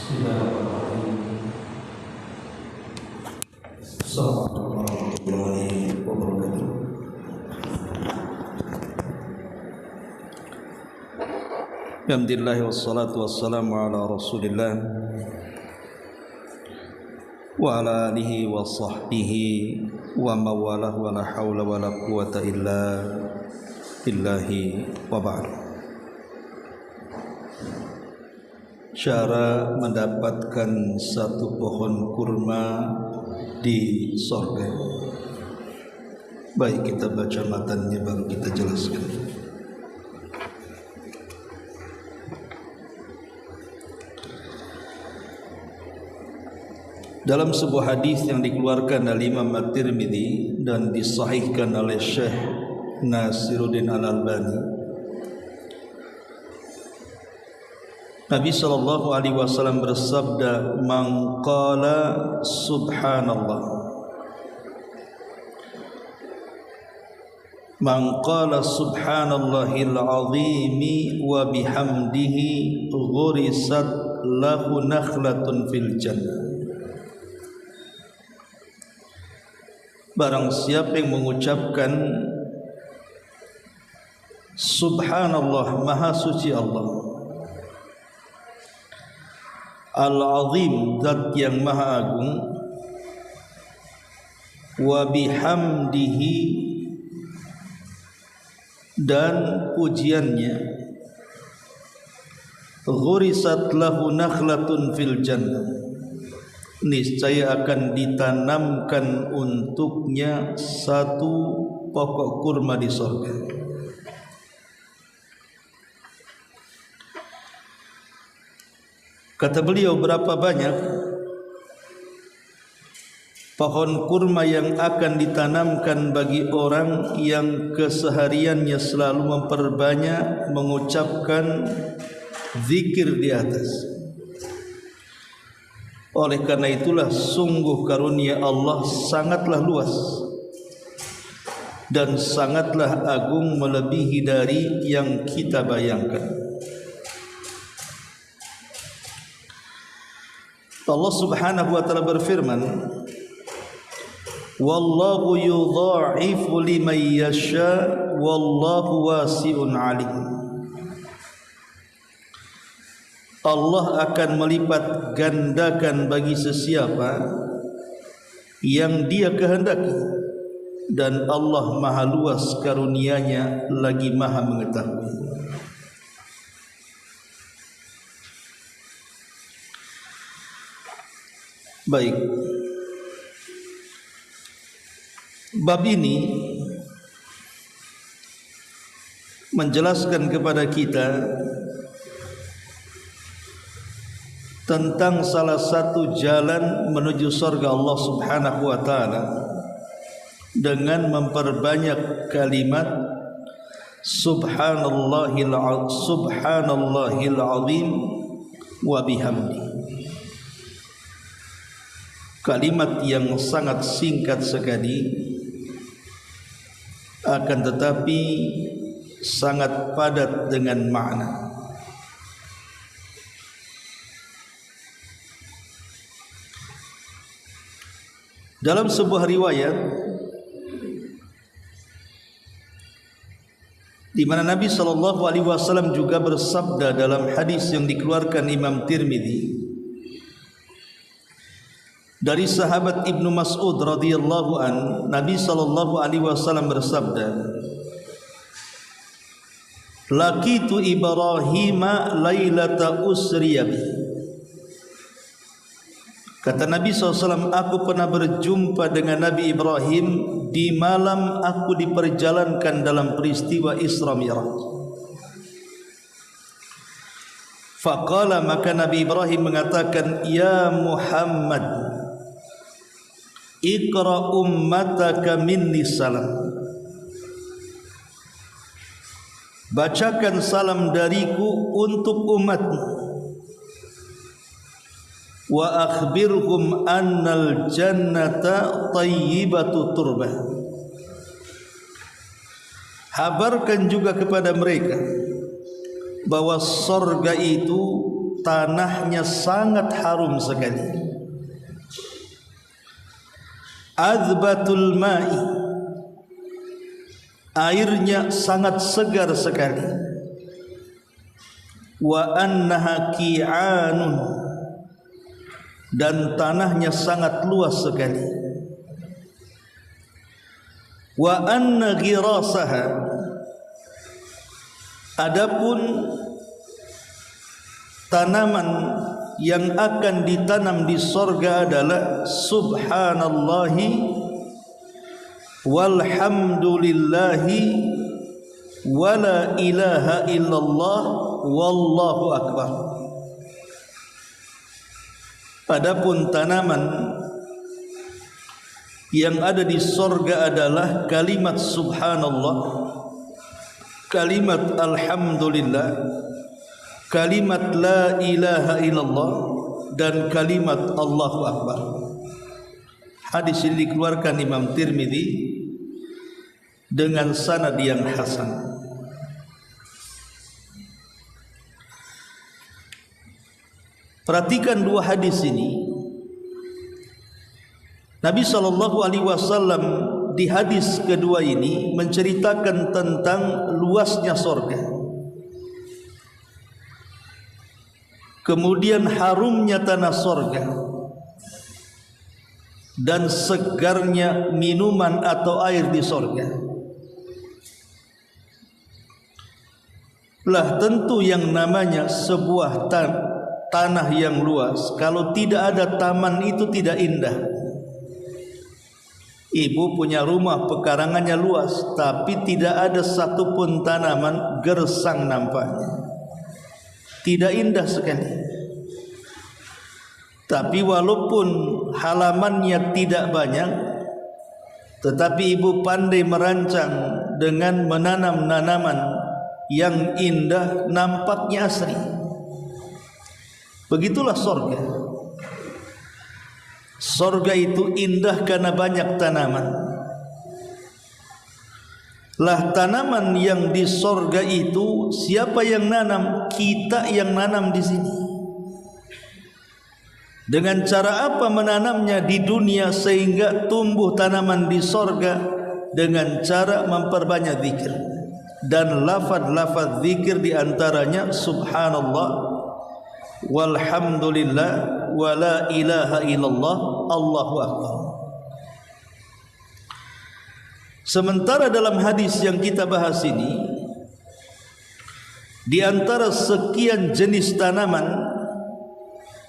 Bismillahirrahmanirrahim. Assalamualaikum warahmatullahi wabarakatuh. Alhamdulillah wassalatu wassalamu ala Rasulillah wa ala alihi wa sahbihi wa mawalah wa la hawla wa la quwata illa billahi wa ba'd. Cara mendapatkan satu pohon kurma di sorga. Baik, kita baca matanya baru kita jelaskan. Dalam sebuah hadis yang dikeluarkan oleh Imam At-Tirmidzi dan disahihkan oleh Syekh Nasiruddin Al-Albani, Nabi sallallahu alaihi wasallam bersabda, "Man qala subhanallah, man qala subhanallahil azimi wa bihamdihi ghurisat lahu nakhlatun fil jannah." Barang siapa yang mengucapkan subhanallah, maha suci Allah, Al-Azim, zat yang maha agung, wa bihamdihi, dan pujiannya, ghurisat lahu nakhlatun fil jannah, niscaya akan ditanamkan untuknya satu pokok kurma di surga. Kata beliau, berapa banyak pohon kurma yang akan ditanamkan bagi orang yang kesehariannya selalu memperbanyak mengucapkan zikir di atas. Oleh karena itulah sungguh karunia Allah sangatlah luas dan sangatlah agung, melebihi dari yang kita bayangkan. Allah Subhanahu wa taala berfirman, "Wallahu yudha'ifu liman yasha wallahu wasi'un 'alim." Allah akan melipat gandakan bagi sesiapa yang Dia kehendaki, dan Allah maha luas karunia-Nya lagi maha mengetahui. Baik, bab ini menjelaskan kepada kita tentang salah satu jalan menuju surga Allah Subhanahu wa taala dengan memperbanyak kalimat subhanallahil azim wa bihamdi. Kalimat yang sangat singkat sekali, akan tetapi sangat padat dengan makna. Dalam sebuah riwayat di mana Nabi sallallahu alaihi wasallam juga bersabda dalam hadis yang dikeluarkan Imam Tirmidzi dari sahabat Ibnu Mas'ud radhiyallahu an, Nabi sallallahu alaihi wasallam bersabda, "Laqitu Ibrahima lailata usriya bi." Kata Nabi SAW, aku pernah berjumpa dengan Nabi Ibrahim di malam aku diperjalankan dalam peristiwa Isra Mi'raj. Faqala, maka Nabi Ibrahim mengatakan, "Ya Muhammad, Iqra ummataka minni salam." Bacakan salam dariku untuk umatmu. Wa akhbirhum annal jannata tayyibatu turbah. Habarkan juga kepada mereka bahwa surga itu tanahnya sangat harum sekali. Azbatul ma'i, airnya sangat segar sekali. Wa annaha ki'anun, dan tanahnya sangat luas sekali. Wa anna ghirasaha, adapun tanaman yang akan ditanam di sorga adalah subhanallahi walhamdulillahi wala ilaha illallah wallahu akbar. Adapun tanaman yang ada di sorga adalah kalimat subhanallah, kalimat alhamdulillah, kalimat la ilaha illallah, dan kalimat Allahu akbar. Hadis ini dikeluarkan Imam Tirmidzi dengan sanad yang hasan. Perhatikan dua hadis ini. Nabi SAW di hadis kedua ini menceritakan tentang luasnya sorga, kemudian harumnya tanah sorga, dan segarnya minuman atau air di sorga. Lah tentu yang namanya sebuah tanah yang luas, kalau tidak ada taman itu tidak indah. Ibu punya rumah pekarangannya luas, tapi tidak ada satupun tanaman gersang nampaknya, tidak indah sekali. Tapi walaupun halamannya tidak banyak, tetapi ibu pandai merancang dengan menanam tanaman yang indah, nampaknya asri. Begitulah sorga. Sorga itu indah karena banyak tanaman. Lah tanaman yang di sorga itu siapa yang nanam? Kita yang nanam di sini. Dengan cara apa menanamnya di dunia sehingga tumbuh tanaman di sorga? Dengan cara memperbanyak zikir. Dan lafaz-lafaz zikir diantaranya subhanallah walhamdulillah wala ilaha illallah Allahu akbar. Sementara dalam hadis yang kita bahas ini, di antara sekian jenis tanaman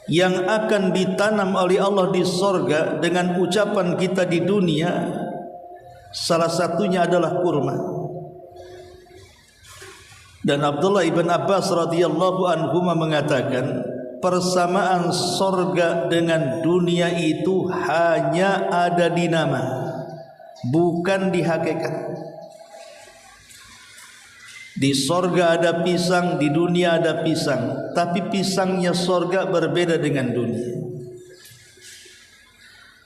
yang akan ditanam oleh Allah di sorga dengan ucapan kita di dunia, salah satunya adalah kurma. Dan Abdullah ibn Abbas radhiyallahu anhuma mengatakan, persamaan sorga dengan dunia itu hanya ada di nama, bukan di hakikat. Di sorga ada pisang, di dunia ada pisang, tapi pisangnya sorga berbeda dengan dunia.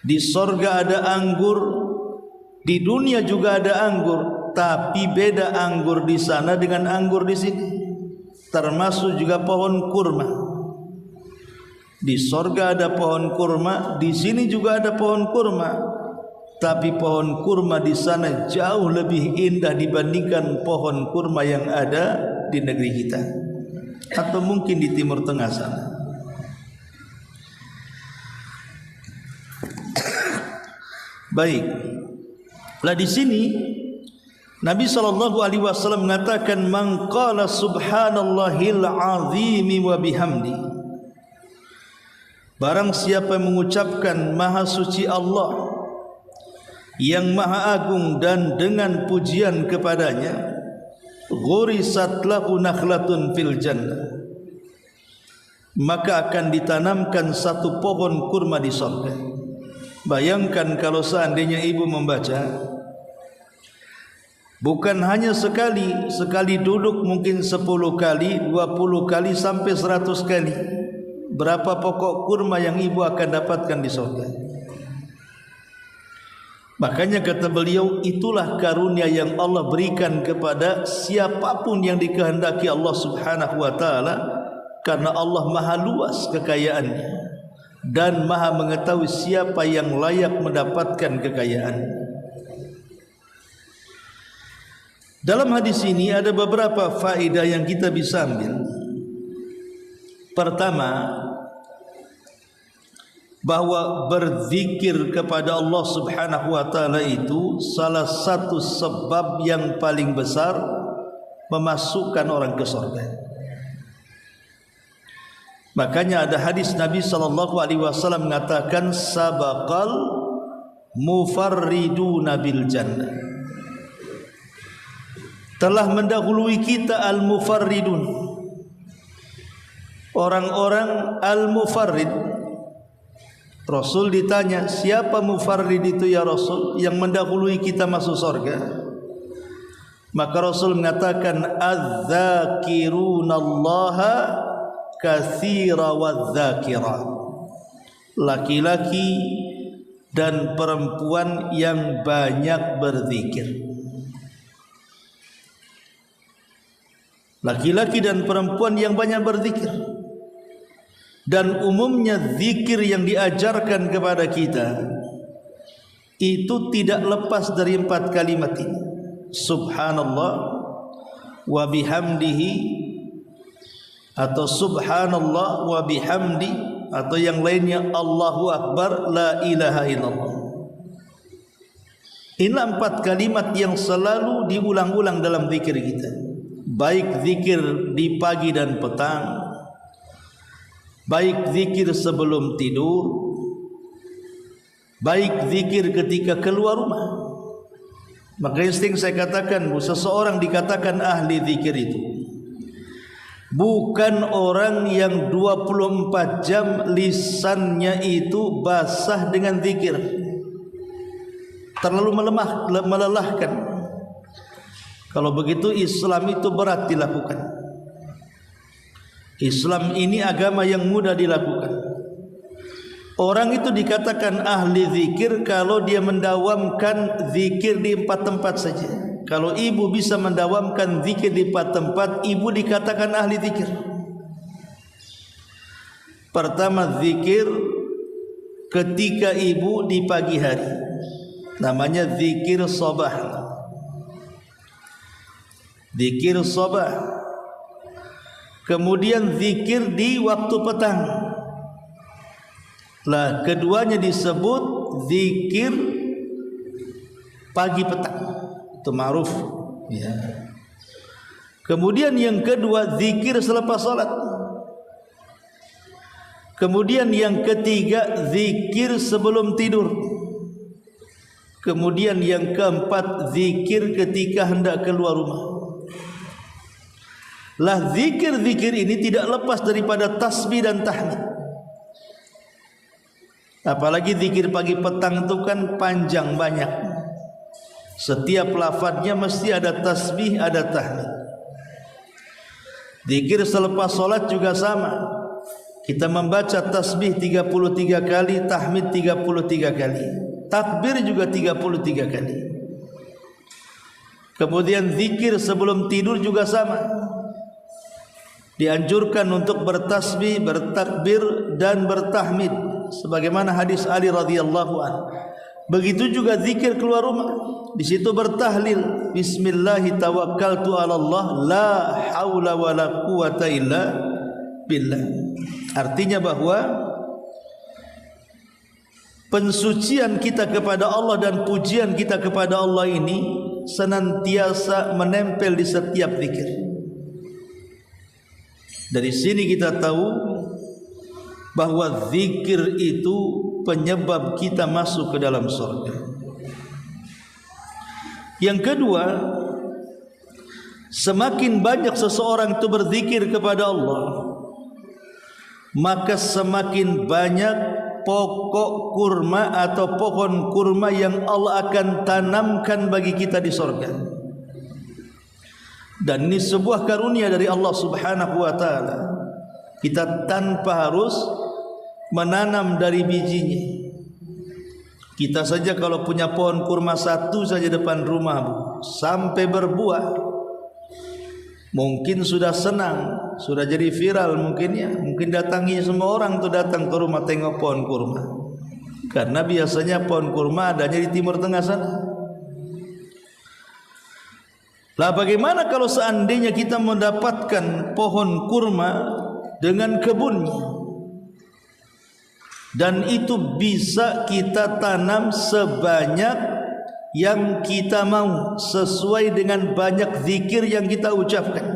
Di sorga ada anggur, di dunia juga ada anggur, tapi beda anggur di sana dengan anggur di sini. Termasuk juga pohon kurma. Di sorga ada pohon kurma, di sini juga ada pohon kurma. Tapi pohon kurma di sana jauh lebih indah dibandingkan pohon kurma yang ada di negeri kita, atau mungkin di Timur Tengah sana. Baik. Lah di sini Nabi SAW mengatakan, man qala subhanallahil azimi wa bihamdi, barang siapa yang mengucapkan maha suci Allah yang maha agung dan dengan pujian kepadanya, ghurisat lahu nakhlatun fil jannah, maka akan ditanamkan satu pohon kurma di surga. Bayangkan kalau seandainya ibu membaca bukan hanya sekali duduk, mungkin 10 kali, 20 kali, sampai 100 kali. Berapa pokok kurma yang ibu akan dapatkan di surga? Makanya kata beliau, itulah karunia yang Allah berikan kepada siapapun yang dikehendaki Allah subhanahu wa ta'ala karena Allah maha luas kekayaannya dan maha mengetahui siapa yang layak mendapatkan kekayaan. Dalam hadis ini ada beberapa faedah yang kita bisa ambil. Pertama, bahwa berzikir kepada Allah Subhanahu wa taala itu salah satu sebab yang paling besar memasukkan orang ke surga. Makanya ada hadis Nabi sallallahu alaihi wasallam mengatakan sabaqal mufarriduna bil jannah. Telah mendahului kita al-mufarridun, orang-orang al-mufarrid. Rasul ditanya, siapa mufarrid itu ya Rasul, yang mendahului kita masuk surga? Maka Rasul mengatakan adz-dzakirunallaha katsira wadz-dzakirat, laki-laki dan perempuan yang banyak berzikir. Laki-laki dan perempuan yang banyak berzikir. Dan umumnya zikir yang diajarkan kepada kita itu tidak lepas dari 4 kalimat ini. Subhanallah wa bihamdihi, atau subhanallah wa bihamdi, atau yang lainnya Allahu akbar la ilaha illallah. Inilah 4 kalimat yang selalu diulang-ulang dalam zikir kita. Baik zikir di pagi dan petang, baik zikir sebelum tidur, baik zikir ketika keluar rumah. Maka sering saya katakan, seseorang dikatakan ahli zikir itu bukan orang yang 24 jam lisannya itu basah dengan zikir, terlalu melelahkan. Kalau begitu Islam itu berat dilakukan. Islam ini agama yang mudah dilakukan. Orang itu dikatakan ahli zikir kalau dia mendawamkan zikir di 4 tempat saja. Kalau ibu bisa mendawamkan zikir di 4 tempat, ibu dikatakan ahli zikir. Pertama, zikir ketika ibu di pagi hari, namanya zikir sabah. Zikir sabah. Kemudian zikir di waktu petang. Lah, keduanya disebut zikir pagi petang. Itu ma'ruf ya. Kemudian yang kedua zikir selepas salat. Kemudian yang ketiga zikir sebelum tidur. Kemudian yang keempat zikir ketika hendak keluar rumah. Lah, zikir-zikir ini tidak lepas daripada tasbih dan tahmid. Apalagi zikir pagi petang itu kan panjang banyak. Setiap lafadznya mesti ada tasbih, ada tahmid. Zikir selepas solat juga sama. Kita membaca tasbih 33 kali, tahmid 33 kali, takbir juga 33 kali. Kemudian zikir sebelum tidur juga sama. Dianjurkan untuk bertasbih, bertakbir dan bertahmid sebagaimana hadis Ali radhiyallahu anhu. Begitu juga zikir keluar rumah. Di situ bertahlil, bismillahi tawakkaltu 'ala Allah, la haula wala quwata illa billah. Artinya bahwa pensucian kita kepada Allah dan pujian kita kepada Allah ini senantiasa menempel di setiap zikir. Dari sini kita tahu bahwa zikir itu penyebab kita masuk ke dalam surga. Yang kedua, semakin banyak seseorang itu berzikir kepada Allah, maka semakin banyak pokok kurma atau pohon kurma yang Allah akan tanamkan bagi kita di surga. Dan ini sebuah karunia dari Allah Subhanahu wa taala. Kita tanpa harus menanam dari bijinya. Kita saja kalau punya pohon kurma 1 saja depan rumah, sampai berbuah, Mungkin sudah senang, sudah jadi viral mungkin ya. Mungkin datangi semua orang tuh datang ke rumah tengok pohon kurma. Karena biasanya pohon kurma adanya di Timur Tengah sana. Lah bagaimana kalau seandainya kita mendapatkan pohon kurma dengan kebunnya, dan itu bisa kita tanam sebanyak yang kita mau sesuai dengan banyak zikir yang kita ucapkan.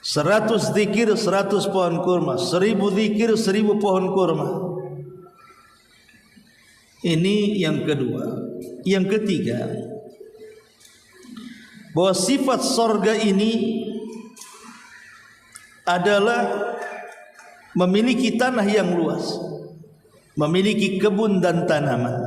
100 zikir 100 pohon kurma, 1000 zikir 1000 pohon kurma. Ini yang kedua. Yang ketiga, bahwa sifat sorga ini adalah memiliki tanah yang luas, memiliki kebun dan tanaman.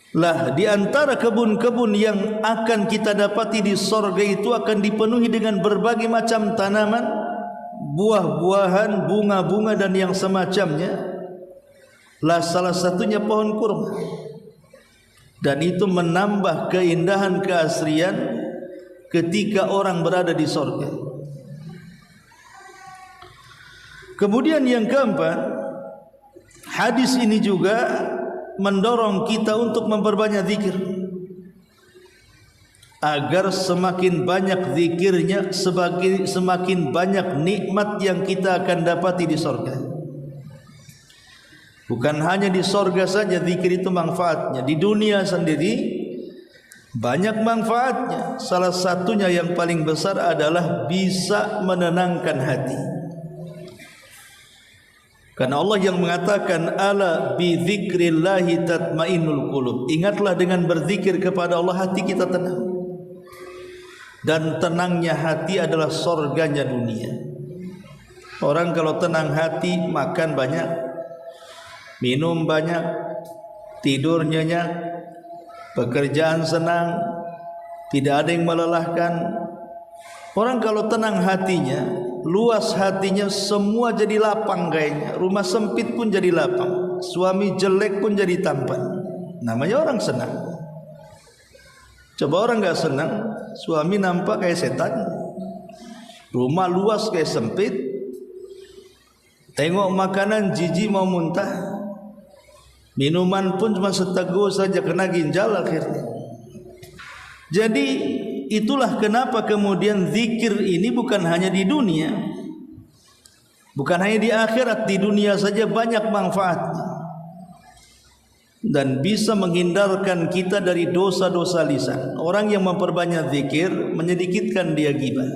Lah di antara kebun-kebun yang akan kita dapati di sorga itu akan dipenuhi dengan berbagai macam tanaman, buah-buahan, bunga-bunga dan yang semacamnya. Lah salah satunya pohon kurma. Dan itu menambah keindahan keasrian ketika orang berada di sorga. Kemudian yang keempat, hadis ini juga mendorong kita untuk memperbanyak zikir, agar semakin banyak zikirnya semakin banyak nikmat yang kita akan dapati di sorga. Bukan hanya di sorga saja zikir itu manfaatnya, di dunia sendiri banyak manfaatnya. Salah satunya yang paling besar adalah bisa menenangkan hati. Karena Allah yang mengatakan ala bi dzikrillahi tatmainnul qulub. Ingatlah dengan berzikir kepada Allah hati kita tenang. Dan tenangnya hati adalah sorganya dunia. Orang kalau tenang hati makan banyak, minum banyak, tidur nyenyak, pekerjaan senang, tidak ada yang melelahkan. Orang kalau tenang hatinya, luas hatinya, semua jadi lapang kayaknya. Rumah sempit pun jadi lapang, suami jelek pun jadi tampan. Namanya orang senang. Coba orang gak senang, suami nampak kayak setan, rumah luas kayak sempit, tengok makanan jijik mau muntah, minuman pun cuma seteguk saja kena ginjal akhirnya. Jadi itulah kenapa kemudian zikir ini bukan hanya di dunia, bukan hanya di akhirat, di dunia saja banyak manfaatnya dan bisa menghindarkan kita dari dosa-dosa lisan. Orang yang memperbanyak zikir menyedikitkan dia ghibah,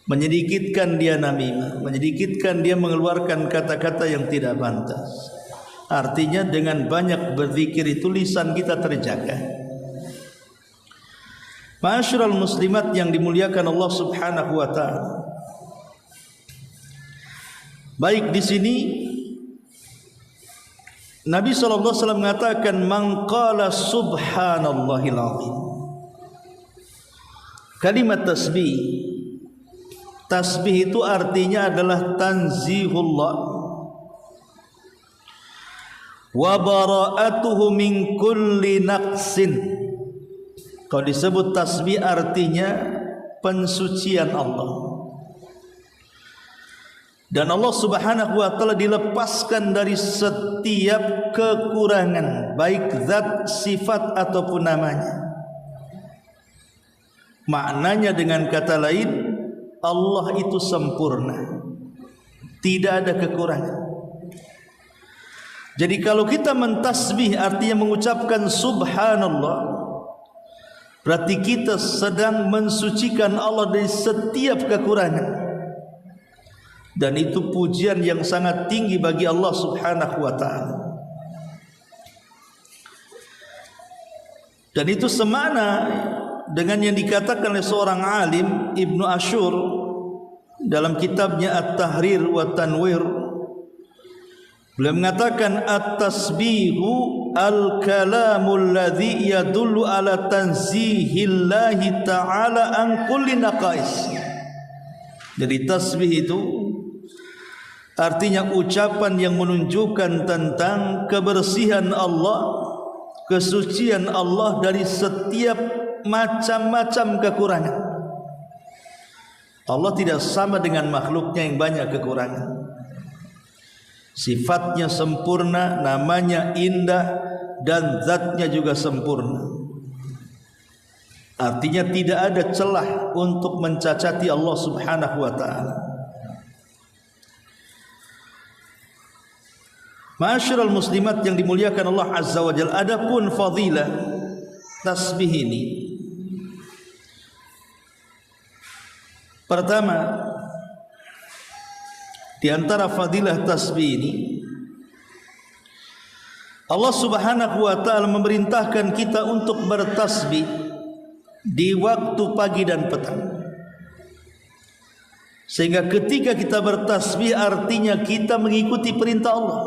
menyedikitkan dia namimah, menyedikitkan dia mengeluarkan kata-kata yang tidak pantas. Artinya dengan banyak berzikir itu lisan kita terjaga. Ma'asyiral muslimat yang dimuliakan Allah Subhanahu wa taala. Baik, di sini Nabi sallallahu alaihi wasallam mengatakan man qala subhanallahil azim. Kalimat tasbih. Tasbih itu artinya adalah tanzihullah wa bara'atuhu min kulli naqsin. Kalau disebut tasbih artinya pensucian Allah. Dan Allah Subhanahu wa taala dilepaskan dari setiap kekurangan, baik zat, sifat ataupun namanya. Maknanya dengan kata lain, Allah itu sempurna, tidak ada kekurangan. Jadi kalau kita mentasbih artinya mengucapkan subhanallah, berarti kita sedang mensucikan Allah dari setiap kekurangan. Dan itu pujian yang sangat tinggi bagi Allah Subhanahu wa taala. Dan itu semana dengan yang dikatakan oleh seorang alim, Ibnu Ashur, dalam kitabnya At-Tahrir wa Tanwir. Beliau mengatakan at-tasbihu al-kalamul ladzi yadullu ala tanzihillahi ta'ala an kulli naqais. Jadi tasbih itu artinya ucapan yang menunjukkan tentang kebersihan Allah, kesucian Allah dari setiap macam-macam kekurangan. Allah tidak sama dengan makhluknya yang banyak kekurangan. Sifatnya sempurna, namanya indah, dan zatnya juga sempurna. Artinya tidak ada celah untuk mencacati Allah Subhanahu wa ta'ala. Ma'asyiral muslimat yang dimuliakan Allah Azza wa Jalla, adapun fadilah tasbih ini, pertama, di antara fadilah tasbih ini, Allah Subhanahu wa ta'ala memerintahkan kita untuk bertasbih di waktu pagi dan petang. Sehingga ketika kita bertasbih artinya kita mengikuti perintah Allah.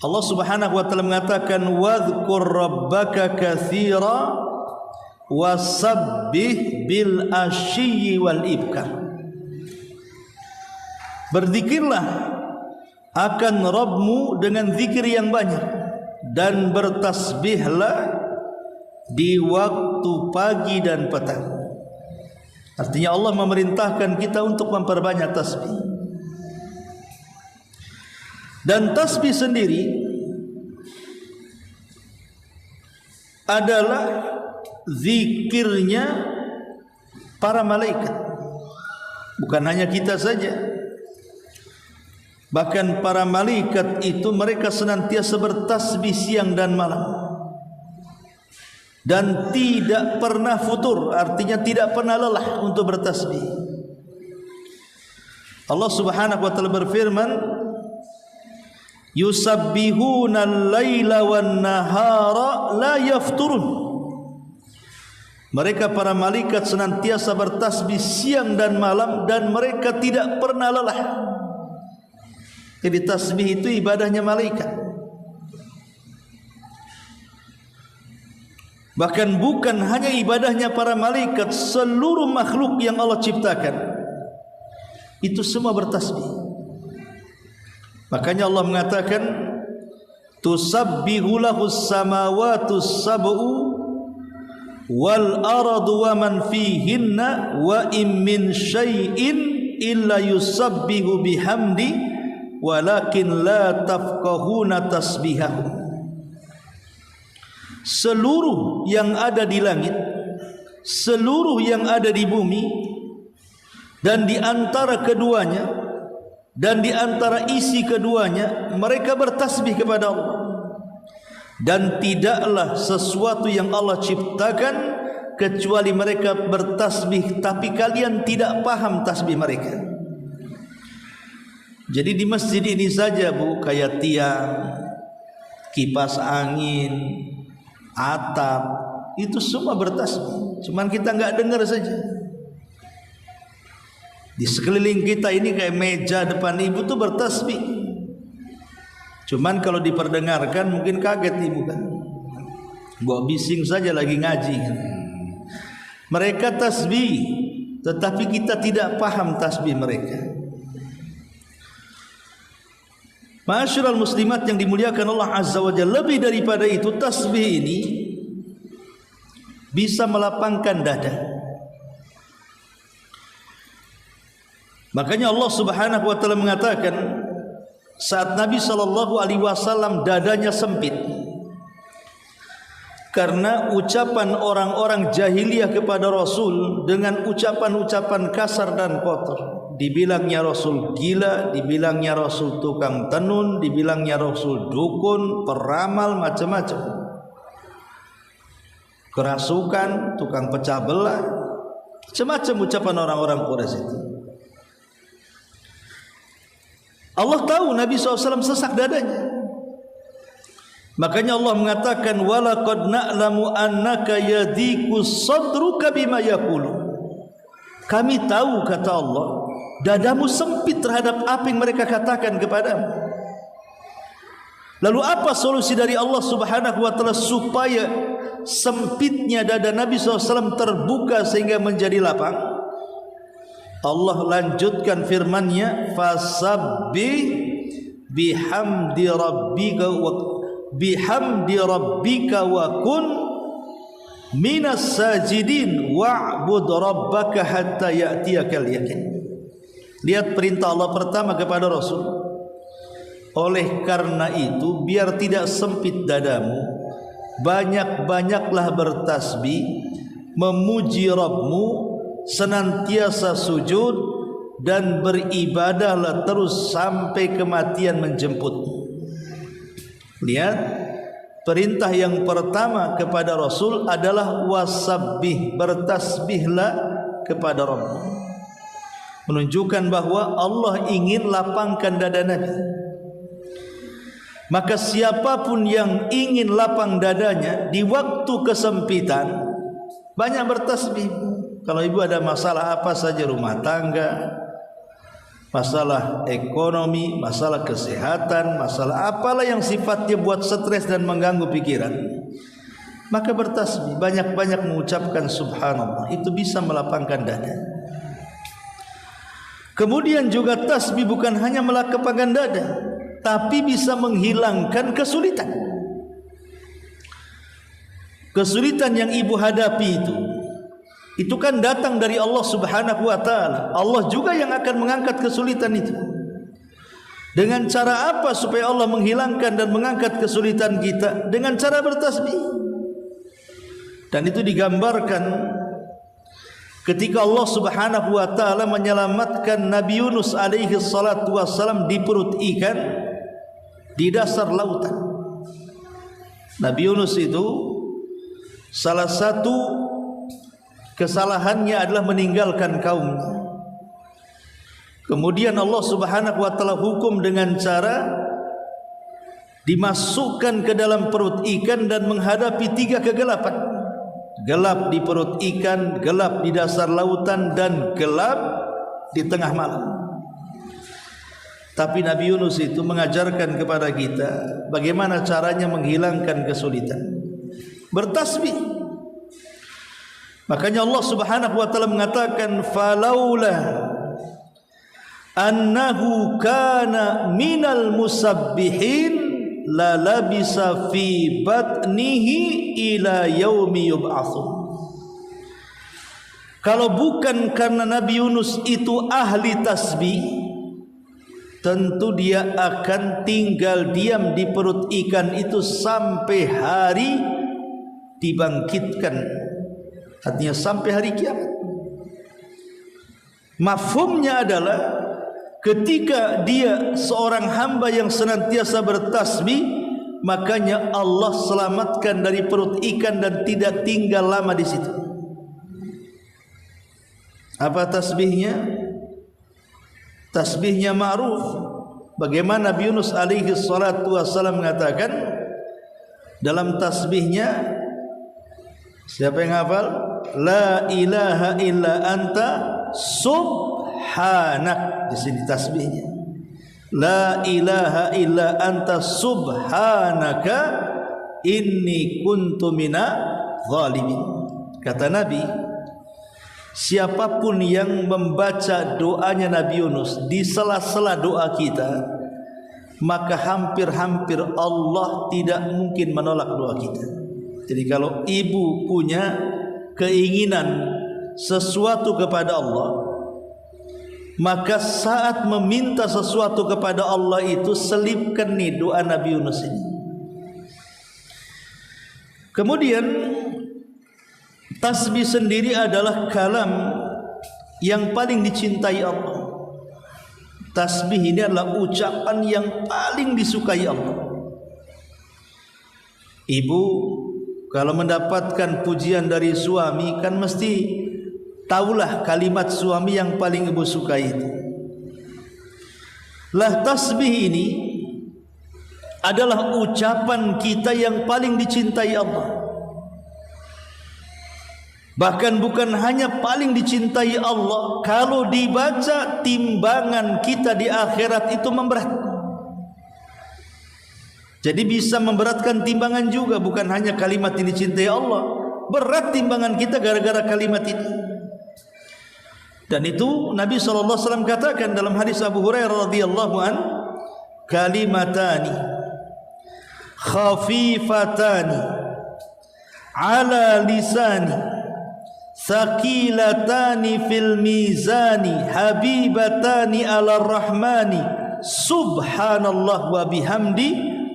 Allah Subhanahu wa ta'ala mengatakan wadhkur rabbaka katsira wasabbih bil asyyi wal ibkar. Berzikirlah akan Rabbmu dengan zikir yang banyak dan bertasbihlah di waktu pagi dan petang. Artinya Allah memerintahkan kita untuk memperbanyak tasbih. Dan tasbih sendiri adalah zikirnya para malaikat. Bukan hanya kita saja. Bahkan para malaikat itu mereka senantiasa bertasbih siang dan malam. Dan tidak pernah futur, artinya tidak pernah lelah untuk bertasbih. Allah Subhanahu wa ta'ala berfirman, yusabbihuna al-laila wan-nahara la yafturun. Mereka para malaikat senantiasa bertasbih siang dan malam dan mereka tidak pernah lelah. Jadi tasbih itu ibadahnya malaikat. Bahkan bukan hanya ibadahnya para malaikat, seluruh makhluk yang Allah ciptakan itu semua bertasbih. Makanya Allah mengatakan tusabbihu lahus samawati sab'u wal ardu wa man fihinna wa in min syai'in illa yusabbihu bihamdi walakin la tafqahuna tasbihahum. Seluruh yang ada di langit, seluruh yang ada di bumi, dan di antara keduanya dan di antara isi keduanya, mereka bertasbih kepada Allah. Dan tidaklah sesuatu yang Allah ciptakan kecuali mereka bertasbih, tapi kalian tidak paham tasbih mereka. Jadi di masjid ini saja Bu, kayak tiang, kipas angin, atap, itu semua bertasbih. Cuman kita enggak dengar saja. Di sekeliling kita ini kayak meja depan ibu tuh bertasbih. Cuman kalau diperdengarkan mungkin kaget ibu kan. Bawa bising saja lagi ngaji. Mereka tasbih, tetapi kita tidak paham tasbih mereka. Ma'asyiral muslimat yang dimuliakan Allah Azza wa Jalla, lebih daripada itu tasbih ini bisa melapangkan dada. Makanya Allah Subhanahu wa ta'ala mengatakan saat Nabi SAW dadanya sempit karena ucapan orang-orang jahiliyah kepada Rasul dengan ucapan-ucapan kasar dan kotor. Dibilangnya Rasul gila, dibilangnya Rasul tukang tenun, dibilangnya Rasul dukun, peramal, macam-macam, kerasukan, tukang pecah belah, macam-macam ucapan orang-orang Quraisy itu. Allah tahu Nabi SAW sesak dadanya. Makanya Allah mengatakan walaqad na'lamu annaka yadhiku sadruka bima yaqulu. Kami tahu, kata Allah, dadamu sempit terhadap apa yang mereka katakan kepadamu. Lalu apa solusi dari Allah Subhanahu wa ta'ala supaya sempitnya dada Nabi SAW terbuka sehingga menjadi lapang? Allah lanjutkan firman-Nya, fasabbih bihamdi rabbika wa kun minas sajidin wa'bud rabbaka hatta ya'tiyakal yakin. Lihat perintah Allah pertama kepada Rasul. Oleh karena itu, biar tidak sempit dadamu, banyak-banyaklah bertasbih, memuji Rabbmu, senantiasa sujud, dan beribadahlah terus sampai kematian menjemputmu. Lihat, perintah yang pertama kepada Rasul adalah wasabbih, bertasbihlah kepada Rabbmu. Menunjukkan bahwa Allah ingin lapangkan dada Nabi. Maka siapapun yang ingin lapang dadanya di waktu kesempitan, banyak bertasbih. Kalau ibu ada masalah apa saja, rumah tangga, masalah ekonomi, masalah kesehatan, masalah apalah yang sifatnya buat stres dan mengganggu pikiran, maka bertasbih, banyak-banyak mengucapkan subhanallah. Itu bisa melapangkan dada. Kemudian juga tasbih bukan hanya melapangkan dada, tapi bisa menghilangkan kesulitan. Kesulitan yang ibu hadapi itu kan datang dari Allah Subhanahu wa taala. Allah juga yang akan mengangkat kesulitan itu. Dengan cara apa supaya Allah menghilangkan dan mengangkat kesulitan kita? Dengan cara bertasbih. Dan itu digambarkan ketika Allah Subhanahu wa taala menyelamatkan Nabi Yunus alaihi salatu wassalam di perut ikan di dasar lautan. Nabi Yunus itu salah satu kesalahannya adalah meninggalkan kaumnya. Kemudian Allah Subhanahu wa taala hukum dengan cara dimasukkan ke dalam perut ikan dan menghadapi 3 kegelapan. Gelap di perut ikan, gelap di dasar lautan, dan gelap di tengah malam. Tapi Nabi Yunus itu mengajarkan kepada kita bagaimana caranya menghilangkan kesulitan. Bertasbih. Makanya Allah Subhanahu wa taala mengatakan falaula annahu kana minal musabbihin la labisa fi batnihi ila yaumi yub'atsun. Kalau bukan karena Nabi Yunus itu ahli tasbih, tentu dia akan tinggal diam di perut ikan itu sampai hari dibangkitkan, artinya sampai hari kiamat. Mafhumnya adalah ketika dia seorang hamba yang senantiasa bertasbih, makanya Allah selamatkan dari perut ikan dan tidak tinggal lama di situ. Apa tasbihnya? Tasbihnya ma'ruf. Bagaimana Nabi Yunus alaihi salatu wassalam mengatakan dalam tasbihnya, siapa yang hafal? La ilaha illa anta subhanak. Di sini tasbihnya. La ilaha illa anta subhanaka inni kuntu mina zalimin. Kata Nabi, siapapun yang membaca doanya Nabi Yunus di sela-sela doa kita, maka hampir-hampir Allah tidak mungkin menolak doa kita. Jadi kalau ibu punya keinginan sesuatu kepada Allah, maka saat meminta sesuatu kepada Allah itu selipkan nih doa Nabi Yunus ini. Kemudian tasbih sendiri adalah kalam yang paling dicintai Allah. Tasbih ini adalah ucapan yang paling disukai Allah. Ibu kalau mendapatkan pujian dari suami kan mesti tahulah kalimat suami yang paling ibu sukai itu. Lah tasbih ini adalah ucapan kita yang paling dicintai Allah. Bahkan bukan hanya paling dicintai Allah, kalau dibaca timbangan kita di akhirat itu memberat. Jadi bisa memberatkan timbangan juga, bukan hanya kalimat yang dicintai Allah. Berat timbangan kita gara-gara kalimat ini. Dan itu Nabi SAW katakan dalam hadis Abu Hurairah radhiyallahu an, kalimatani khafifatani ala lisani thaqilatani fil mizani habibatani ala rahmani subhanallah wa bihamdi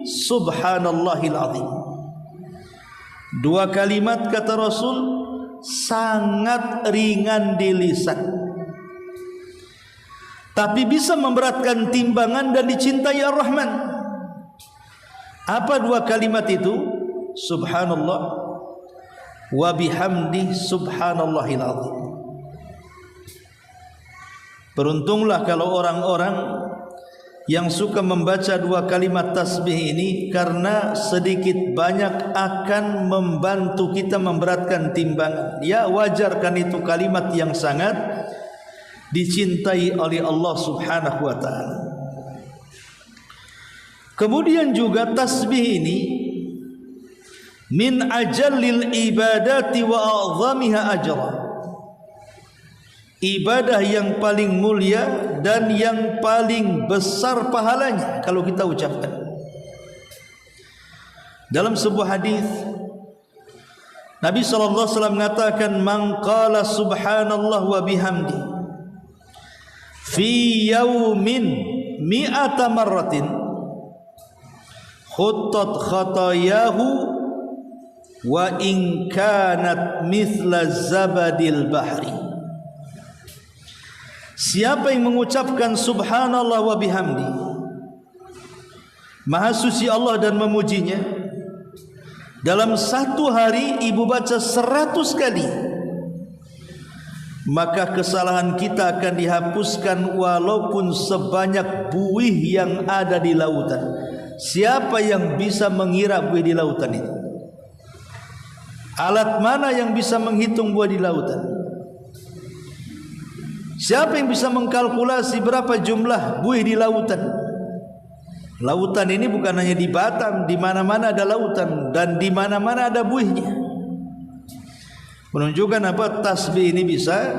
subhanallahil azim. Dua kalimat kata Rasul sangat ringan di lisan, tapi bisa memberatkan timbangan dan dicintai Ar-Rahman. Apa dua kalimat itu? Subhanallah wa bihamdi subhanallahil azim. Beruntunglah kalau orang-orang yang suka membaca dua kalimat tasbih ini, karena sedikit banyak akan membantu kita memberatkan timbangan. Ya, wajar kan itu kalimat yang sangat dicintai oleh Allah Subhanahu wa taala. Kemudian juga tasbih ini min ajallil ibadati wa a'zamiha ajra. Ibadah yang paling mulia dan yang paling besar pahalanya kalau kita ucapkan. Dalam sebuah hadis Nabi sallallahu alaihi wasallam mengatakan, "Man qala subhanallah wa bihamdi fi yaumin mi'ata marratin khuttat khatayahu wa in kanat mithla zabadil bahri." Siapa yang mengucapkan subhanallah wa bihamdi, maha suci Allah dan memujinya, dalam satu hari ibu baca 100 kali, maka kesalahan kita akan dihapuskan walaupun sebanyak buih yang ada di lautan. Siapa yang bisa mengira buih di lautan itu? Alat mana yang bisa menghitung buih di lautan? Siapa yang bisa mengkalkulasi berapa jumlah buih di lautan? Lautan ini bukan hanya di Batam, di mana-mana ada lautan dan di mana-mana ada buihnya. Menunjukkan apa? Tasbih ini bisa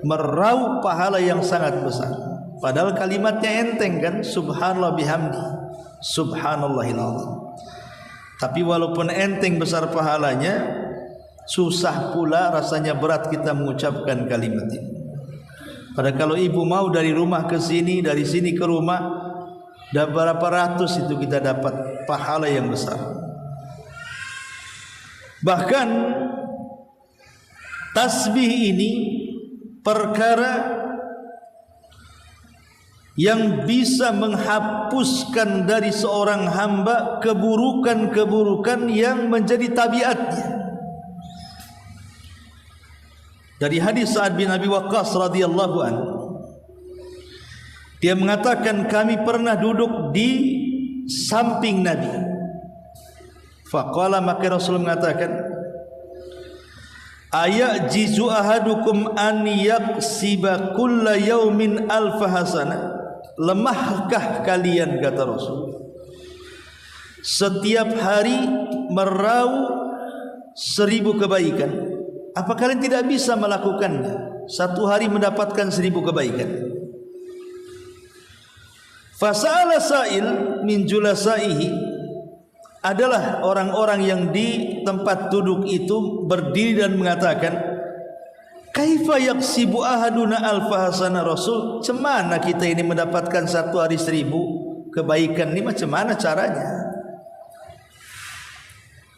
meraup pahala yang sangat besar. Padahal kalimatnya enteng kan? Subhanallah bihamdi subhanallahil azim. Tapi walaupun enteng besar pahalanya, susah pula rasanya berat kita mengucapkan kalimat ini. Padahal kalau ibu mau dari rumah ke sini, dari sini ke rumah, dan berapa ratus itu kita dapat pahala yang besar. Bahkan tasbih ini perkara yang bisa menghapuskan dari seorang hamba keburukan-keburukan yang menjadi tabiatnya. Dari hadis Sa'ad bin Abi Waqqas radhiyallahu anhu, dia mengatakan, kami pernah duduk di samping Nabi. Faqala, maka Rasul mengatakan, ayajizu ahadukum an yaksiba kulla yaumin alfa hasanah. Lemahkah kalian, kata Rasul, setiap hari meraup 1000 kebaikan? Apa kalian tidak bisa melakukannya? Satu hari mendapatkan 1000 kebaikan. Fasa'ala sa'il min julasaihi, adalah orang-orang yang di tempat duduk itu berdiri dan mengatakan, kaifa yaksibu ahaduna alfa hasanah Rasul? Cemana kita ini mendapatkan satu hari 1000 kebaikan ini? Macam mana caranya?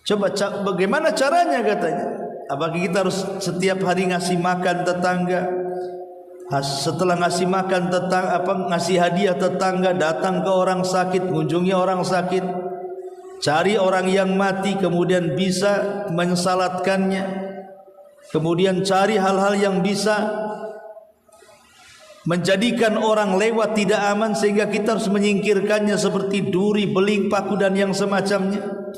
Coba bagaimana caranya, katanya. Apakah kita harus setiap hari ngasih makan tetangga? Setelah ngasih makan tetangga, ngasih hadiah tetangga, datang ke orang sakit, mengunjungi orang sakit, cari orang yang mati, kemudian bisa mensalatkannya, kemudian cari hal-hal yang bisa menjadikan orang lewat tidak aman sehingga kita harus menyingkirkannya, seperti duri, beling, paku dan yang semacamnya.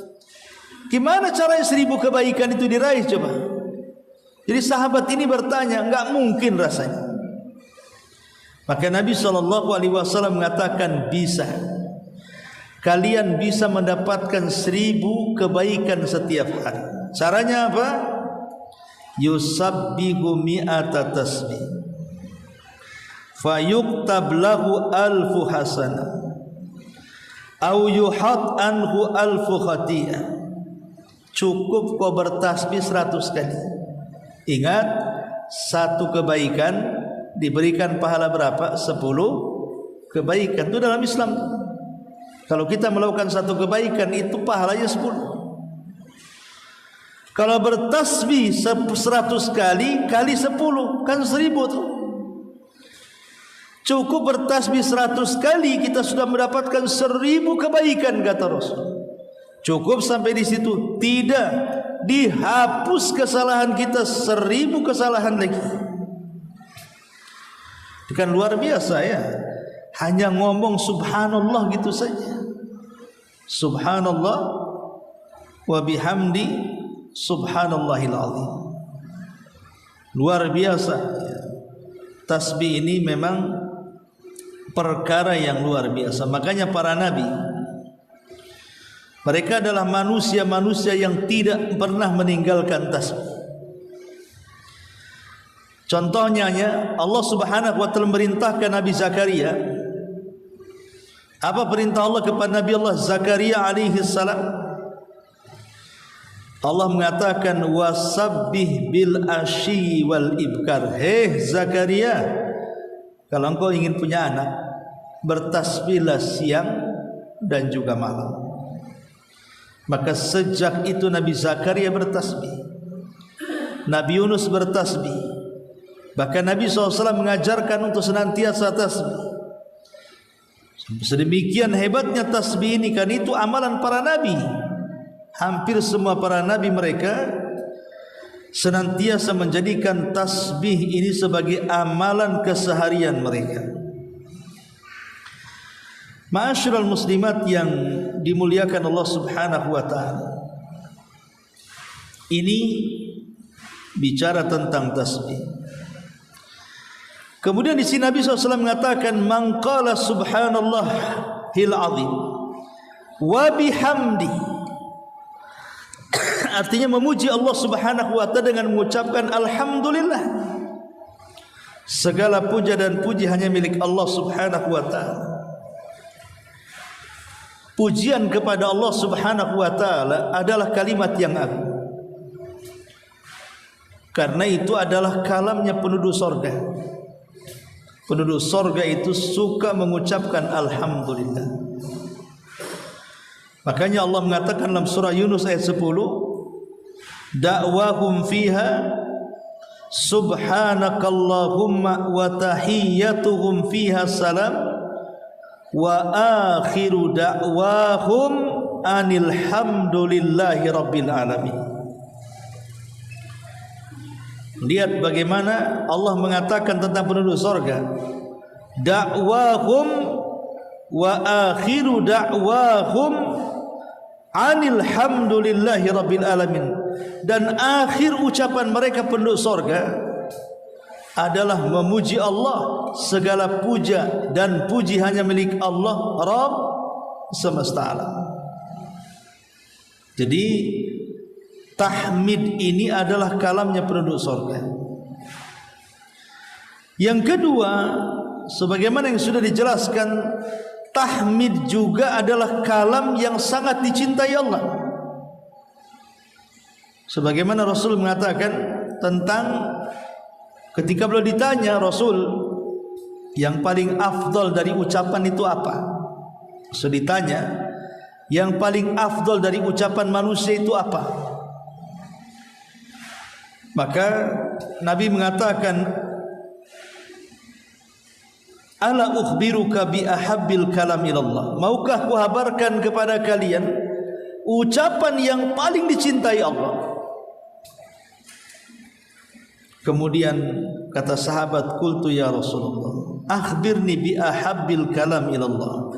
Gimana caranya 1000 kebaikan itu diraih, coba? Jadi sahabat ini bertanya, enggak mungkin rasanya. Maka Nabi SAW mengatakan, bisa. Kalian bisa mendapatkan 1000 kebaikan setiap hari. Caranya apa? Yusabbihu mi'ata tasbih fayuktab lahu alfu hasanah au yuhat anhu alfu khatiyah cukup kau bertasbih 100 kali. Ingat, satu kebaikan diberikan pahala berapa? 10 kebaikan. Itu dalam Islam. Kalau kita melakukan satu kebaikan itu pahalanya 10. Kalau bertasbih 100 kali kali 10 kan 1000 tuh. Cukup bertasbih 100 kali kita sudah mendapatkan 1000 kebaikan kata Rasul. Cukup sampai di situ? Tidak, dihapus kesalahan kita 1000 kesalahan lagi. Itu kan luar biasa ya. Hanya ngomong subhanallah gitu saja. Subhanallah wa bihamdi subhanallahil azim. Luar biasa. Tasbih ini memang perkara yang luar biasa. Makanya para nabi, mereka adalah manusia-manusia yang tidak pernah meninggalkan tasbih. Contohnya Allah Subhanahu wa taala merintahkan Nabi Zakaria. Apa perintah Allah kepada Nabi Allah Zakaria alaihi salam? Allah mengatakan wasabbih bil asyi wal ibkar. Hei Zakaria, kalau engkau ingin punya anak, bertasbihlah siang dan juga malam. Maka sejak itu Nabi Zakaria bertasbih, Nabi Yunus bertasbih, bahkan Nabi SAW mengajarkan untuk senantiasa tasbih. Sedemikian hebatnya tasbih ini, kan itu amalan para nabi. Hampir semua para nabi mereka senantiasa menjadikan tasbih ini sebagai amalan keseharian mereka. Ma'asyiral muslimat yang dimuliakan Allah Subhanahu wa taala. Ini bicara tentang tasbih. Kemudian di sini Nabi SAW mengatakan man qala subhanallahil azim wa bihamdi. Artinya memuji Allah Subhanahu wa taala dengan mengucapkan alhamdulillah. Segala puja dan puji hanya milik Allah Subhanahu wa taala. Pujian kepada Allah Subhanahu wa taala adalah kalimat yang agung. Karena itu adalah kalamnya penduduk sorga. Penduduk sorga itu suka mengucapkan alhamdulillah. Makanya Allah mengatakan dalam surah Yunus ayat 10, da'wahum fiha subhanakallahumma wa tahiyyatuhum fiha salam wa akhiru da'wahum anil hamdulillahi rabbil alamin. Lihat bagaimana Allah mengatakan tentang penduduk sorga, da'wahum wa akhiru da'wahum anil hamdulillahi rabbil alamin. Dan akhir ucapan mereka penduduk sorga adalah memuji Allah. Segala puja dan puji hanya milik Allah Rabb semesta alam. Jadi tahmid ini adalah kalamnya penduduk sorga. Yang kedua, sebagaimana yang sudah dijelaskan, tahmid juga adalah kalam yang sangat dicintai Allah. Sebagaimana Rasul mengatakan tentang ketika beliau ditanya, Rasul, yang paling afdal dari ucapan itu apa? Rasul ditanya, yang paling afdal dari ucapan manusia itu apa? Maka Nabi mengatakan, ala ukhbiruka bi ahabbil kalam ilallah. Maukah ku habarkan kepada kalian ucapan yang paling dicintai Allah? Kemudian kata sahabat, qultu ya Rasulullah, akhbirni bi ahabbil kalam ilallah.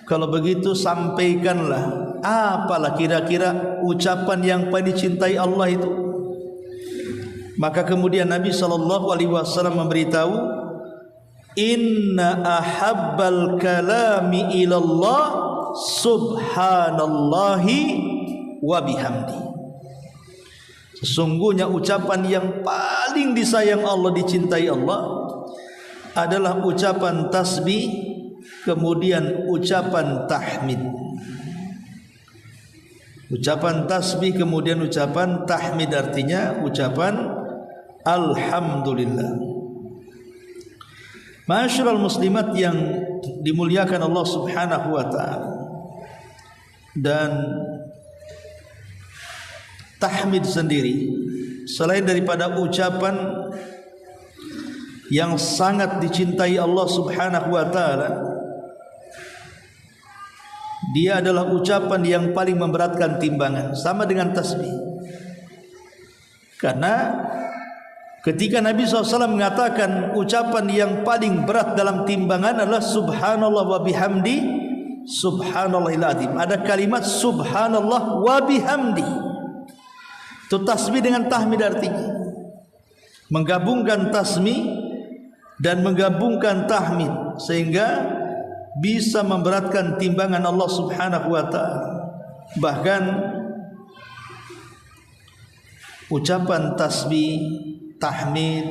Kalau begitu sampaikanlah apalah kira-kira ucapan yang paling dicintai Allah itu. Maka kemudian Nabi SAW memberitahu, inna ahabbal kalami ilallah subhanallahi wa bihamdi. Sesungguhnya ucapan yang paling disayang Allah, dicintai Allah, adalah ucapan tasbih, kemudian ucapan tahmid. Ucapan tasbih kemudian ucapan tahmid, artinya ucapan alhamdulillah. Ma'asyiral muslimat yang dimuliakan Allah Subhanahu wa taala, dan tahmid sendiri selain daripada ucapan yang sangat dicintai Allah Subhanahu wa taala, dia adalah ucapan yang paling memberatkan timbangan, sama dengan tasbih. Karena ketika Nabi SAW mengatakan ucapan yang paling berat dalam timbangan adalah subhanallah wa bihamdi subhanallahil azim, ada kalimat subhanallah wa bihamdi. Itu tasbih dengan tahmid, artinya menggabungkan tasbih dan menggabungkan tahmid sehingga bisa memberatkan timbangan Allah Subhanahu wa taala. Bahkan ucapan tasbih, tahmid,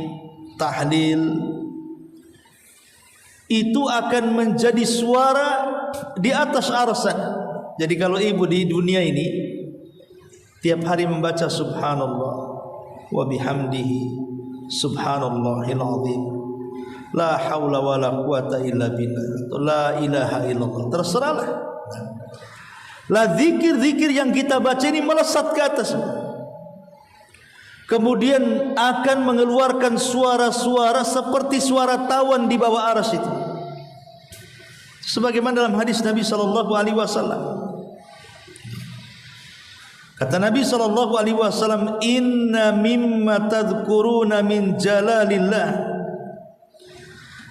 tahlil itu akan menjadi suara di atas arsy. Jadi kalau ibu di dunia ini tiap hari membaca subhanallah wa bihamdihi subhanallahil azim, la haula wala quwata illa billah, la ilaha illallah, terserahlah. Lah zikir-zikir yang kita baca ini melesat ke atas, kemudian akan mengeluarkan suara-suara seperti suara tawon di bawah arsy itu. Sebagaimana dalam hadis Nabi sallallahu alaihi wasallam, kata Nabi sallallahu alaihi wasallam, inna mimma tadhkuruna min jalalillah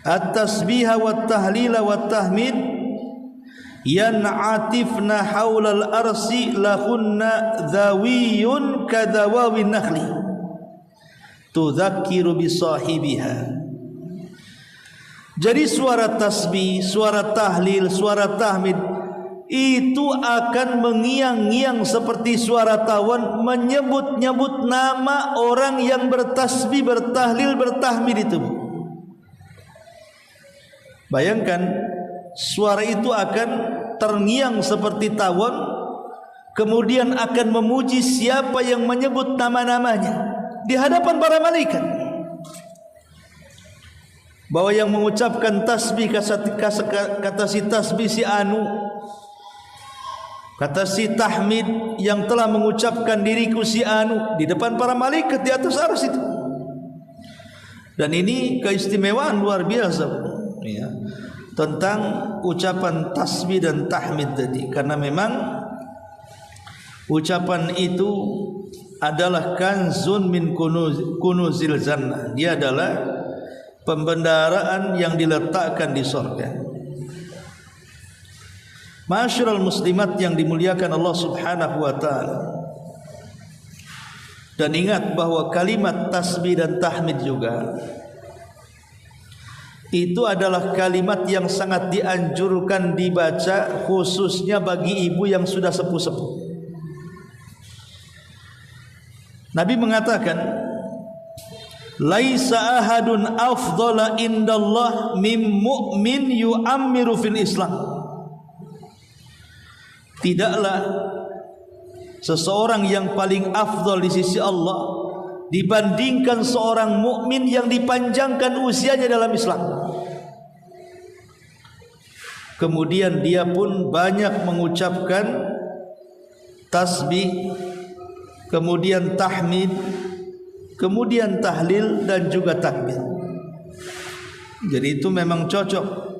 at-tasbiha wat-tahlila wat-tahmid yan'atifna haulal arsi lahunna dhawiyun kadhawawin nakhli tudzakiru bisahibiha. Jadi suara tasbih, suara tahlil, suara tahmid itu akan mengiang-ngiang seperti suara tawon, menyebut-nyebut nama orang yang bertasbih, bertahlil, bertahmid itu. Bayangkan suara itu akan terngiang seperti tawon, kemudian akan memuji siapa yang menyebut nama-namanya di hadapan para malaikat. Bahwa yang mengucapkan tasbih kata si tasbih si anu, kata si tahmid yang telah mengucapkan diriku si anu, di depan para malaikat di atas arsy itu. Dan ini keistimewaan luar biasa ya, tentang ucapan tasbih dan tahmid tadi, karena memang ucapan itu adalah kanzun min kunuzil jannah. Dia adalah pembendaraan yang diletakkan di surga. Ma'asyiral muslimat yang dimuliakan Allah Subhanahu wa taala. Dan ingat bahwa kalimat tasbih dan tahmid juga itu adalah kalimat yang sangat dianjurkan dibaca, khususnya bagi ibu yang sudah sepuh-sepuh. Nabi mengatakan, laisa ahadun afdhala indallah mim mu'min yu'ammiru fil Islam. Tidaklah seseorang yang paling afdal di sisi Allah dibandingkan seorang mukmin yang dipanjangkan usianya dalam Islam. Kemudian dia pun banyak mengucapkan tasbih, kemudian tahmid, kemudian tahlil dan juga takbir. Jadi itu memang cocok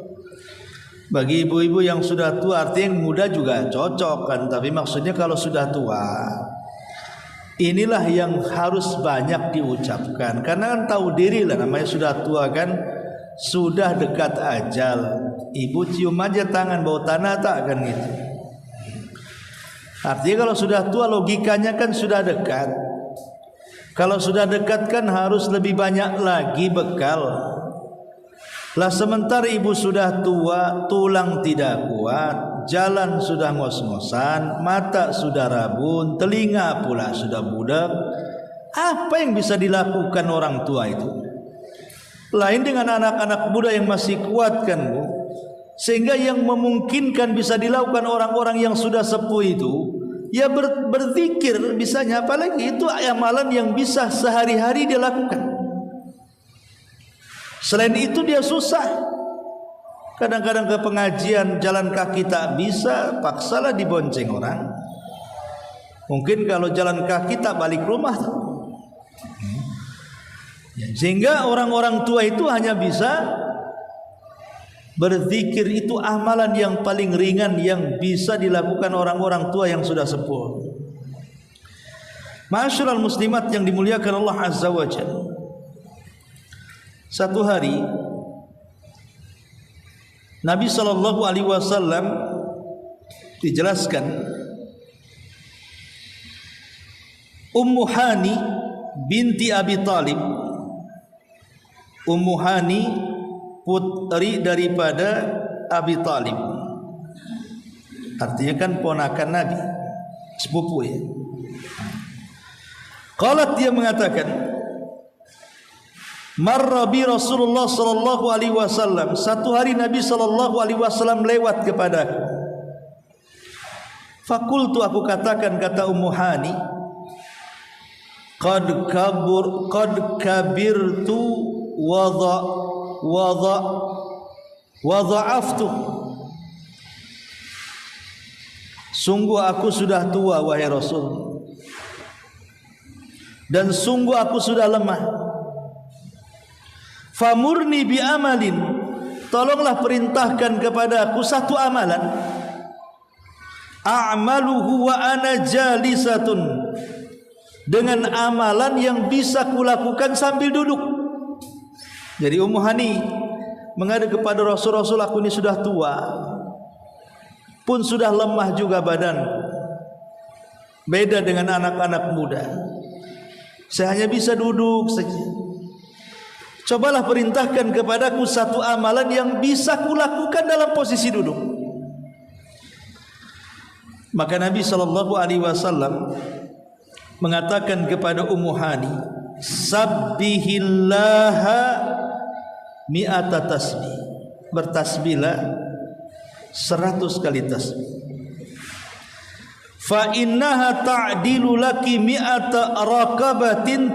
bagi ibu-ibu yang sudah tua. Artinya yang muda juga cocok kan, tapi maksudnya kalau sudah tua, inilah yang harus banyak diucapkan. Karena kan tahu diri lah, namanya sudah tua kan, sudah dekat ajal. Ibu cium aja tangan bau tanah tak kan gitu. Artinya kalau sudah tua logikanya kan sudah dekat. Kalau sudah dekat kan harus lebih banyak lagi bekal. Lah sementara ibu sudah tua, tulang tidak kuat, jalan sudah ngos-ngosan, mata sudah rabun, telinga pula sudah budak. Apa yang bisa dilakukan orang tua itu? Lain dengan anak-anak muda yang masih kuat kan, Bu? Sehingga yang memungkinkan bisa dilakukan orang-orang yang sudah sepuh itu Ya berzikir bisanya, apalagi itu amalan yang bisa sehari-hari dia lakukan. Selain itu dia susah. Kadang-kadang ke pengajian jalan kaki tak bisa, paksalah dibonceng orang. Mungkin kalau jalan kaki tak balik rumah. Sehingga orang-orang tua itu hanya bisa berzikir. Itu amalan yang paling ringan yang bisa dilakukan orang-orang tua yang sudah sepuh. Ma'asyiral muslimat yang dimuliakan Allah Azza wa Jalla. Satu hari Nabi SAW dijelaskan, Ummu Hani binti Abi Talib. Ummu Hani putri daripada Abi Talib, artinya kan ponakan Nabi, sepupu ya. Qalat, dia mengatakan, marra bi Rasulullah sallallahu alaihi wasallam, satu hari Nabi sallallahu alaihi wasallam lewat kepadaku. Fakultu, aku katakan, kata Ummu Hani, qad kabirtu wadha'aftu. Sungguh aku sudah tua wahai Rasul, dan sungguh aku sudah lemah. Famurni bi amalin, tolonglah perintahkan kepada aku satu amalan. A'maluhu wa ana jalisatun, dengan amalan yang bisa kulakukan sambil duduk. Jadi Ummu Hani mengadu kepada Rasul, aku ini sudah tua, pun sudah lemah juga badan. Beda dengan anak-anak muda, saya hanya bisa duduk saja. Cobalah perintahkan kepadaku satu amalan yang bisa kulakukan dalam posisi duduk. Maka Nabi SAW mengatakan kepada Ummu Hani, sabbihillaha mi'ata tasbih, bertasbihlah 100 kali tasbih. Fa innaha ta'dilu laki mi'ata raqabatin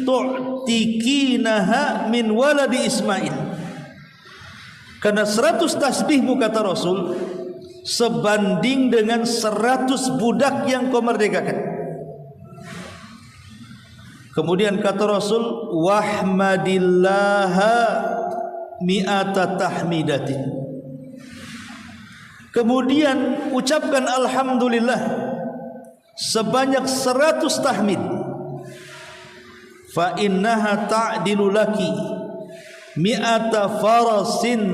tu'tikinaha min waladi Ismail. Karena 100 tasbihmu, kata Rasul, sebanding dengan 100 budak yang kau merdekakan. Kemudian kata Rasul, wahmadillaha mi'ata tahmidatin. Kemudian ucapkan alhamdulillah sebanyak 100 tahmid. Fa innaha ta'dilu laki mi'ata farasin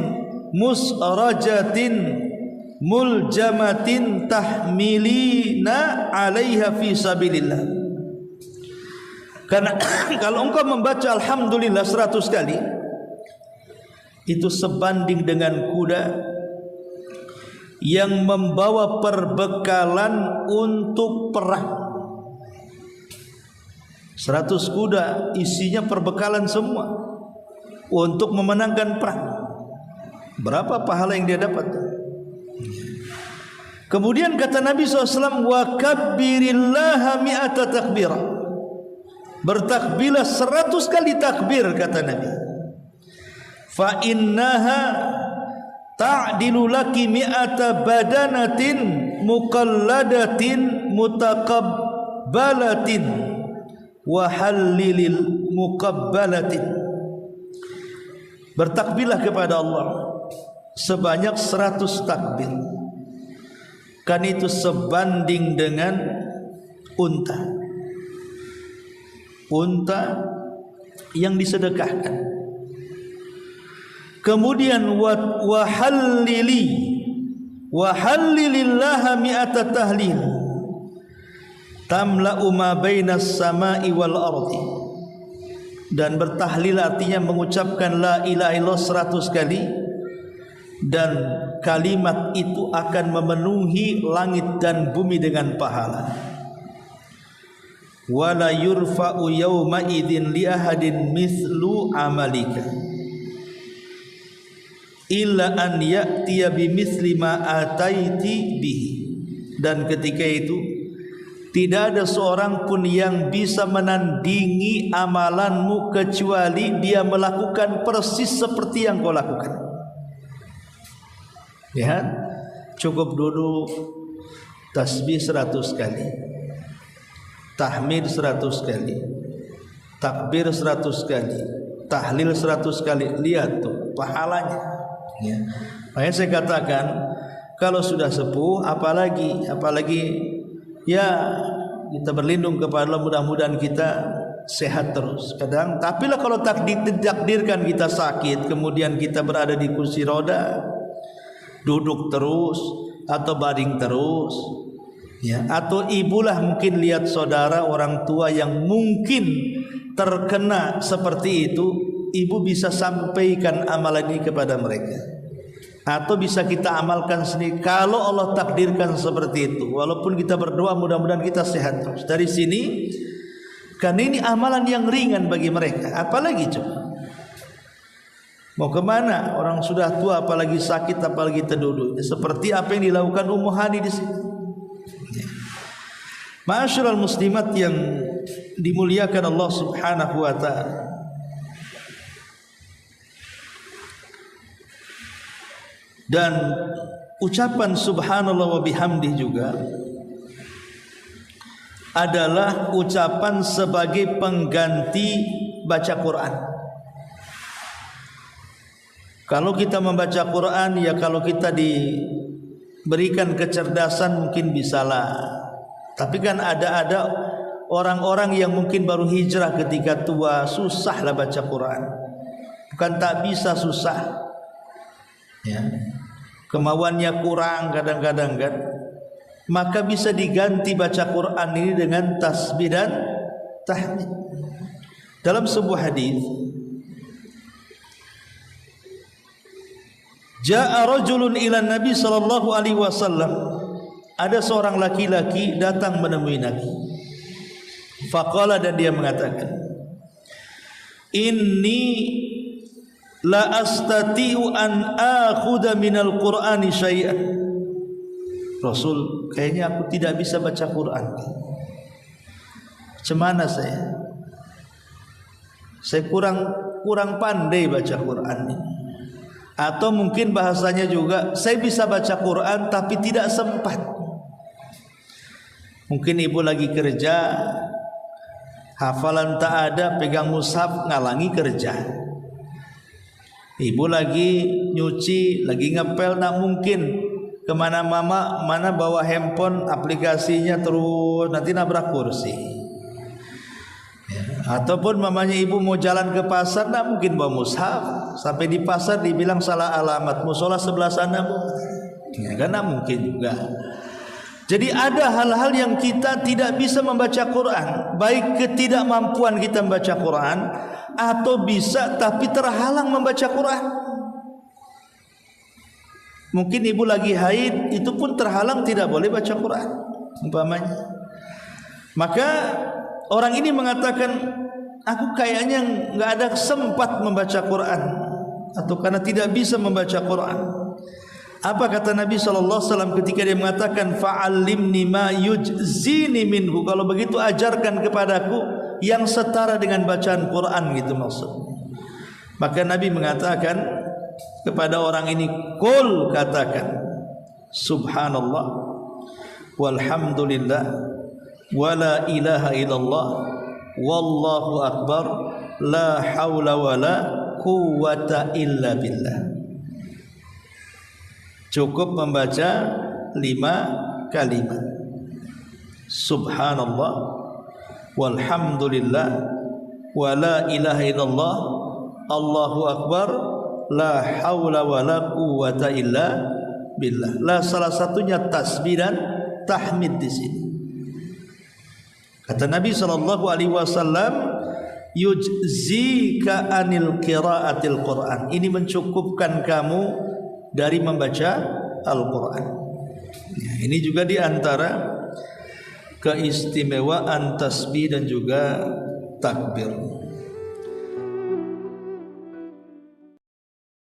musrajatin muljamatin tahmilina 'alaiha fi sabilillah. Karena kalau engkau membaca alhamdulillah 100 kali, itu sebanding dengan kuda yang membawa perbekalan untuk perang. 100 kuda isinya perbekalan semua untuk memenangkan perang. Berapa pahala yang dia dapat? Kemudian kata Nabi SAW, wa kabbirillaha mi'ata takbirah, bertakbirlah 100 kali takbir, kata Nabi. Fa innaha ta'dilu laki mi'ata badanatin muqalladatin mutaqabbalatin wa hallilil muqabbalatin. Bertakbirlah kepada Allah sebanyak 100 takbir, kan itu sebanding dengan unta yang disedekahkan. Kemudian wa hallilillaha mi'ata tahlil tamla'u ma bainas sama'i wal ardi. Dan bertahlil artinya mengucapkan la ilaha illallah 100 kali, dan kalimat itu akan memenuhi langit dan bumi dengan pahala. Wala yurfa'u yawma idzin li ahadin mithlu amalika illa an ya'tiya bimithli ma ataiti bihi. dan ketika itu tidak ada seorang pun yang bisa menandingi amalanmu kecuali dia melakukan persis seperti yang kau lakukan. Lihat, cukup duduk tasbih 100 kali, tahmid 100 kali, takbir 100 kali, tahlil 100 kali. Lihat tuh pahalanya ya. Makanya saya katakan kalau sudah sepuh apalagi ya kita berlindung kepada Allah, mudah-mudahan kita sehat terus. Kadang tapi lah kalau ditakdirkan kita sakit, kemudian kita berada di kursi roda, duduk terus atau baring terus ya, atau ibulah mungkin lihat saudara orang tua yang mungkin terkena seperti itu, ibu bisa sampaikan amalan ini kepada mereka atau bisa kita amalkan sendiri kalau Allah takdirkan seperti itu. Walaupun kita berdoa mudah-mudahan kita sehat terus. Dari sini kan ini amalan yang ringan bagi mereka, apalagi coba mau kemana orang sudah tua, apalagi sakit, apalagi terduduk. Seperti apa yang dilakukan Ummu Hani di sini. Ma'asyiral muslimat yang dimuliakan Allah Subhanahu wa taala. Dan ucapan subhanallah wa bihamdih juga adalah ucapan sebagai pengganti baca Quran. Kalau kita membaca Quran ya, kalau kita diberikan kecerdasan mungkin bisalah. Tapi kan ada orang-orang yang mungkin baru hijrah ketika tua, susahlah baca Quran. Bukan tak bisa, susah ya, kemauannya kurang kadang-kadang kan, maka bisa diganti baca Quran ini dengan tasbih dan tahmid. Dalam sebuah hadis, jaa rajulun ila Nabi sallallahu alaihi wasallam, ada seorang laki-laki datang menemui Nabi. Faqala, dan dia mengatakan, inni la astati'u an akhudha minal Qur'ani syai'an. Rasul, kayaknya aku tidak bisa baca Quran. Cemana saya kurang pandai baca Quran ini. Atau mungkin bahasanya juga, saya bisa baca Quran tapi tidak sempat. Mungkin ibu lagi kerja, hafalan tak ada, pegang mushaf ngalangi kerja. Ibu lagi nyuci, lagi ngepel, tak mungkin kemana mana bawa handphone aplikasinya terus, nanti nabrak kursi ya. Ataupun mamanya ibu mau jalan ke pasar, tak mungkin bawa mushaf, sampai di pasar dibilang salah alamat, musola sebelah sana bu ya, kan tak mungkin juga. Jadi ada hal-hal yang kita tidak bisa membaca Quran, baik ketidakmampuan kita membaca Quran, atau bisa tapi terhalang membaca Quran. Mungkin ibu lagi haid, itu pun terhalang, tidak boleh baca Quran umpamanya. Maka orang ini mengatakan, aku kayaknya nggak ada sempat membaca Quran, atau karena tidak bisa membaca Quran. Apa kata Nabi SAW ketika dia mengatakan, fa'allimni ma yujzini minhu, kalau begitu ajarkan kepadaku yang setara dengan bacaan Quran, gitu maksudnya. Maka Nabi mengatakan kepada orang ini, qul, katakan subhanallah walhamdulillah wala ilaha illallah wallahu akbar la haula wala quwwata illa billah. Cukup membaca 5 kalimat, subhanallah walhamdulillah wala ilaha illallah allahu akbar la haula wala quwwata illa billah. La, salah satunya tasbih dan tahmid di sini. Kata Nabi sallallahu alaihi wasallam, yujzika anil qiraatil Quran. Ini mencukupkan kamu dari membaca Al-Quran. Ya, ini juga di antara keistimewaan tasbih dan juga takbir.